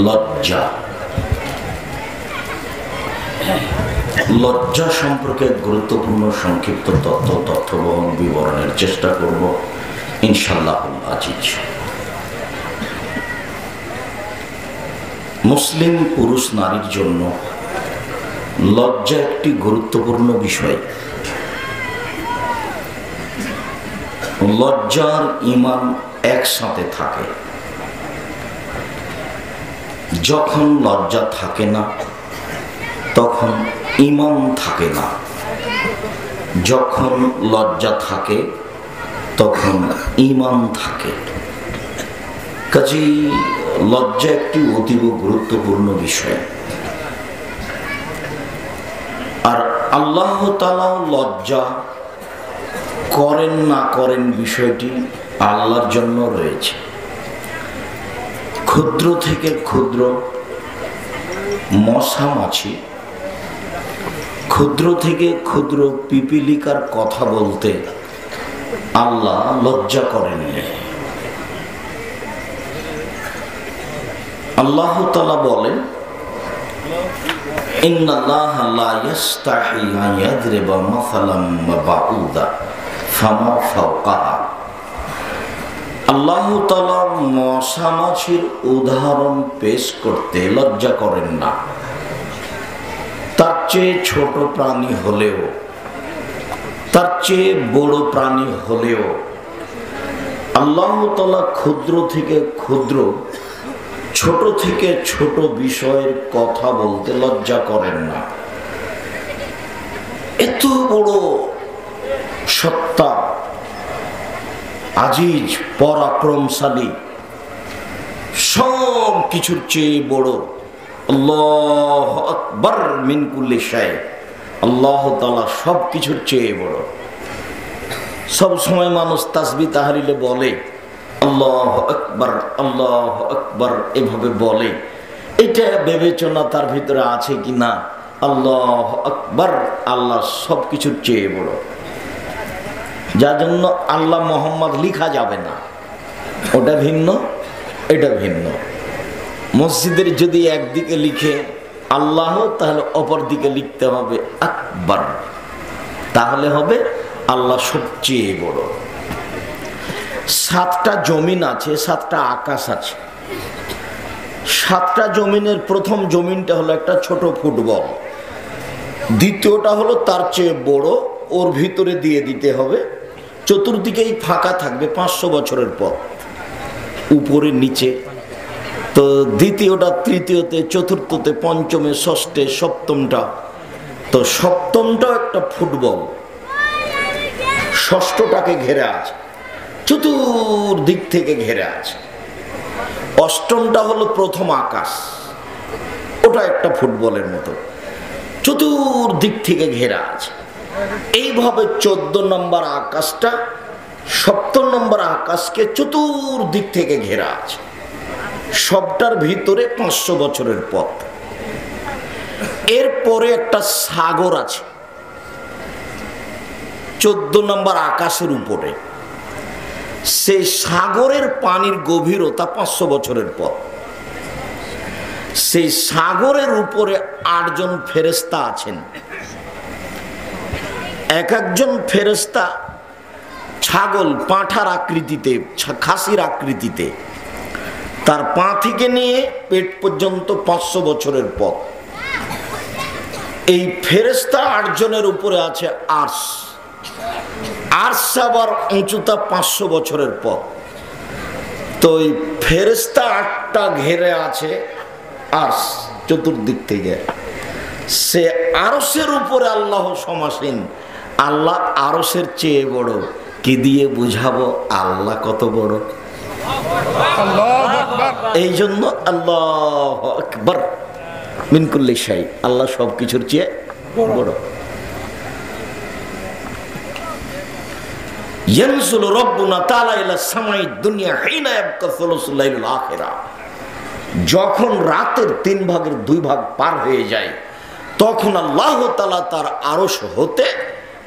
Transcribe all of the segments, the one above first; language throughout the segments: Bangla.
লজ্জা। লজ্জা সম্পর্কে গুরুত্বপূর্ণ সংক্ষিপ্ত তথ্যবহন বিবরণের চেষ্টা করব ইনশাআল্লাহুল আজিজ। মুসলিম পুরুষ নারীর জন্য লজ্জা একটি গুরুত্বপূর্ণ বিষয়। লজ্জার ঈমান একসাথে থাকে। যখন লজ্জা থাকে না তখন ঈমান থাকে না, যখন লজ্জা থাকে তখন ঈমান থাকে। কাজেই লজ্জা একটি অতীব গুরুত্বপূর্ণ বিষয়। আর আল্লাহ তাআলা লজ্জা করেন না করেন বিষয়টি আল্লাহর জন্য রয়েছে। ক্ষুদ্র থেকে ক্ষুদ্র মশা মাছি, ক্ষুদ্র থেকে ক্ষুদ্র পিপিলিকার কথা বলতে আল্লাহ লজ্জা করেননি। আল্লাহ তাআলা বলেন, ইন্নাল্লাহা লা ইস্তাহি আন ইয়াদরিবা মাসালাম বাউদা ফামা ফাওকাহা। আল্লাহ তাআলা মশা মাছির উদাহরণ পেশ করতে লজ্জা করেন না। তার চেয়ে ছোট প্রাণী হলেও, তার চেয়ে বড় প্রাণী হলেও আল্লাহ তাআলা ক্ষুদ্র থেকে ক্ষুদ্র, ছোট থেকে ছোট বিষয়ের কথা বলতে লজ্জা করেন না। এত বড় সত্তা, আজিজ, পরাক্রমশালী, সব কিছুর চেয়ে বড়, আল্লাহু আকবার মিন কুল্লি শাই। আল্লাহ তাআলা সব কিছুর চেয়ে বড়। সব সময় মানুষ তাসবিহ তাহলিলে বলে আল্লাহু আকবার, আল্লাহু আকবার, এভাবে বলে। এটা বিবেচনা তার ভিতরে আছে কি না? আল্লাহু আকবার, আল্লাহ সব কিছুর চেয়ে বড়। যার জন্য আল্লাহ মোহাম্মদ লিখা যাবে না, ওটা ভিন্ন, এটা ভিন্ন। মসজিদের যদি একদিকে লিখে আল্লাহ, তাহলে অপর দিকে লিখতে হবে আকবার, তাহলে হবে আল্লাহ সবচেয়ে বড়। 7টা জমিন আছে, 7টা আকাশ আছে। 7টা জমিনের প্রথম জমিনটা হলো একটা ছোট ফুটবল, দ্বিতীয়টা হলো তার চেয়ে বড়, ওর ভিতরে দিয়ে দিতে হবে, চতুর্দিকেই ফাঁকা থাকবে 500 বছরের পর, উপরে নিচে। তো দ্বিতীয়টা, তৃতীয়তে, চতুর্থতে, পঞ্চমে, ষষ্ঠে, সপ্তমটা, তো সপ্তমটাও একটা ফুটবল, ষষ্ঠটাকে ঘেরে আছে, চতুর্দিক থেকে ঘেরে আছে। অষ্টমটা হলো প্রথম আকাশ, ওটা একটা ফুটবলের মতো, চতুর্দিক থেকে ঘেরা আছে। এইভাবে 14 নম্বর আকাশটা 7 নম্বর আকাশকে চতুর্দিক থেকে ঘেরা আছে। সবটার ভিতরে 500 বছরের পথ। এরপরে একটা সাগর আছে 14 নম্বর আকাশের উপরে। সেই সাগরের পানির গভীরতা 500 বছরের পথ। সেই সাগরের উপরে 8 জন ফেরেশতা আছেন। এক একজন ফেরেশতা ছাগল, পাঁঠার আকৃতিতে, খাসির আকৃতিতে, তার পা থেকে নিয়ে পেট পর্যন্ত 500 বছরের পথ। এই ফেরেশতা 8 জনের উপরে আছে আরশ। আরশ আবার উঁচুতা 500 বছরের পথ। তো এই ফেরেশতা 8টা ঘেরে আছে আরশ চতুর্দিক থেকে। সে আরশের উপরে আল্লাহ সমাসীন। আল্লাহ আরশের চেয়ে বড়। কি দিয়ে বুঝাবো আল্লাহ কত বড়? এই জন্য আল্লাহু আকবার মিন কুল্লি শাই, আল্লাহ সব কিছুর চেয়ে বড়। ইয়ানজুলু রাব্বুনা তাআলা ইলা সামাই দুনিয়া হিনা ইয়াবকা সুলুসুল লাইলুল আখিরা। যখন রাতের 3 ভাগের 2 ভাগ পার হয়ে যায়, তখন আল্লাহ তাআলা তার আরশ হতে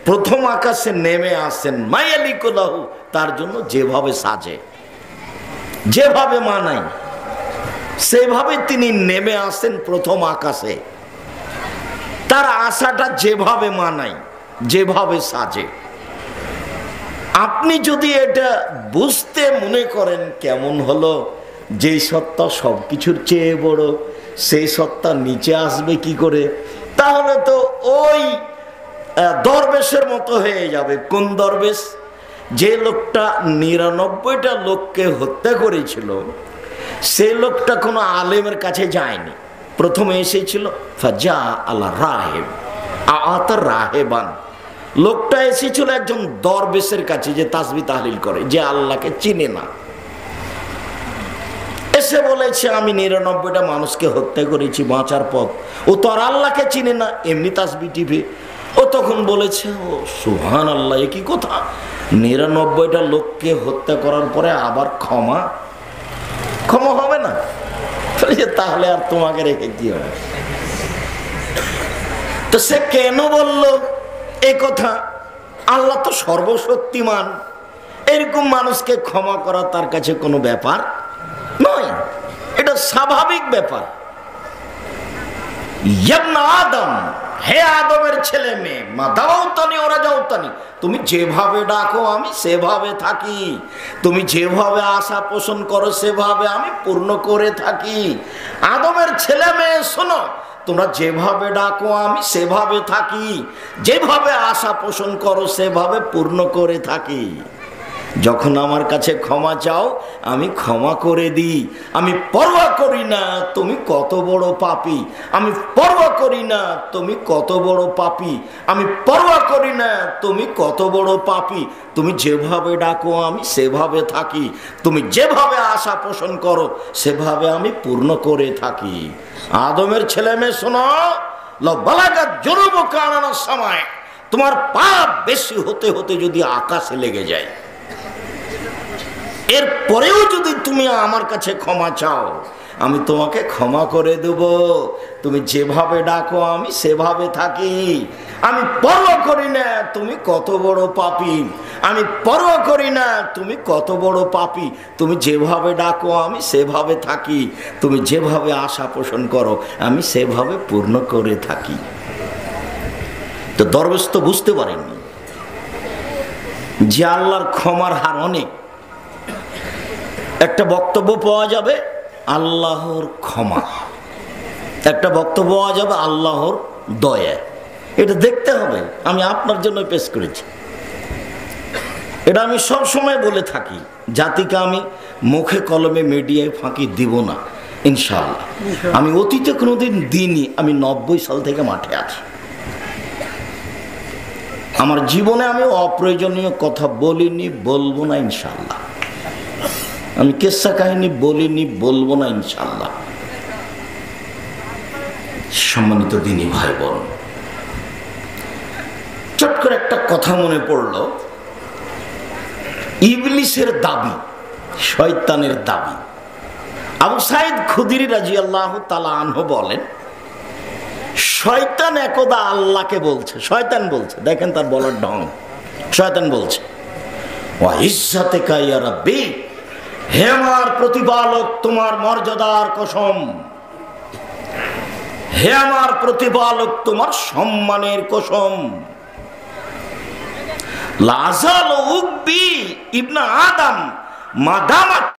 প্রথম আকাশে নেমে আসেন। মায়ালিকুলাহু, তার জন্য যেভাবে সাজে, যেভাবে মানায়। সেভাবে তিনি নেমে আসেন প্রথম আকাশে। তার আশাটা যেভাবে মানায়, যেভাবে সাজে, আপনি যদি এটা বুঝতে মনে করেন কেমন হলো, যেই সত্তা সবকিছুর চেয়ে বড় সেই সত্তা নিচে আসবে কি করে, তাহলে তো ওই দরবেশের মতো হয়ে যাবে। কোন দরবেশ? যে লোকটা 99টা লোককে হত্যা করেছিল, সে লোকটা কোনো আলেমের কাছে যায়নি। প্রথমে এসেছিল ফাজা আলা রাহেব আতা রাহেবান, লোকটা এসেছিল একজন দরবেশের কাছে যে তাসবিহ তাহলিল করে, যে আল্লাহকে চিনে না। এসে বলেছে আমি 99টা মানুষকে হত্যা করেছি, বাঁচার পথ। ও তো আর আল্লাহকে চিনে না, এমনি তাসবিহ টিপে। ও তখন বলেছে, ও সুবহানাল্লাহ, এ কি কথা, 99টা লোককে হত্যা করার পরে আবার ক্ষমা হবে না? তাহলে আর তোমাকে রেখে কি হবে? তো সে কেন বলল এ কথা? আল্লাহ তো সর্বশক্তিমান, এরকম মানুষকে ক্ষমা করা তার কাছে কোনো ব্যাপার নয়, এটা স্বাভাবিক ব্যাপার। ইবনে আদম, হে আদমের ছেলে মেয়ে, মা দাওতানি ওরা যাওতানি, তুমি যেভাবে ডাকো আমি সেভাবে থাকি, তুমি যেভাবে আশা পোষণ করো সেভাবে আমি পূর্ণ করে থাকি। আদমের ছেলে মেয়ে শোনো, তোমরা যেভাবে ডাকো আমি সেভাবে থাকি, যেভাবে আশা পোষণ করো সেভাবে পূর্ণ করে থাকি। যখন আমার কাছে ক্ষমা চাও আমি ক্ষমা করে দিই। আমি পরোয়া করি না তুমি কত বড় পাপী, আমি পরোয়া করি না তুমি কত বড় পাপী, আমি পরোয়া করি না তুমি কত বড় পাপী। তুমি যেভাবে ডাকো আমি সেভাবে থাকি, তুমি যেভাবে আশা পোষণ করো সেভাবে আমি পূর্ণ করে থাকি। আদমের ছেলে মেয়ে শোনো, বালাগাত জুনুবুকা আনানাস সামায়, তোমার পাপ বেশি হতে হতে যদি আকাশে লেগে যায়, এরপরেও যদি তুমি আমার কাছে ক্ষমা চাও আমি তোমাকে ক্ষমা করে দেব। তুমি যেভাবে ডাকো আমি সেভাবে থাকি। আমি পরোয়া করি না তুমি কত বড় পাপী, আমি পরোয়া করি না তুমি কত বড় পাপী। তুমি যেভাবে ডাকো আমি সেভাবে থাকি, তুমি যেভাবে আশা পোষণ করো আমি সেভাবে পূর্ণ করে থাকি। তো দরবেশ তো বুঝতে পারেননি যে আল্লাহর ক্ষমার হার অনেক। একটা বক্তব্য পাওয়া যাবে আল্লাহর ক্ষমা, একটা বক্তব্য পাওয়া যাবে আল্লাহর দয়া। এটা দেখতে হবে। আমি আপনার জন্য পেশ করেছি, এটা আমি সব সময় বলে থাকি। জাতিকে আমি মুখে কলমে মিডিয়ায় ফাঁকি দিব না ইনশাআল্লাহ। আমি অতীতে কোনোদিন দিইনি। আমি 90 সাল থেকে মাঠে আছি। আমার জীবনে আমি অপ্রয়োজনীয় কথা বলিনি, বলবো না ইনশাআল্লাহ। আমি কিসসা কাহিনী বলিনি, বলবো না ইনশাআল্লাহ। সম্মানিত দিনী ভাই বোন, চট করে একটা কথা মনে পড়লো। ইবলিসের দাবি, শয়তানের দাবি। আবু সাঈদ খুদরি রাদিয়াল্লাহু তাআলা আনহু বলেন, শয়তান একদা আল্লাহকে বলছে, শয়তান বলছে, দেখেন তার বলার ঢং। শয়তান বলছে, ওয়া ইজ্জাতিকা ইয়া রাব্বি, হে আমার প্রতিপালক তোমার মর্যাদার কসম, হে আমার প্রতিপালক তোমার সম্মানের কসম, লাজাল উব্বি ইবনা আদম মাদামাত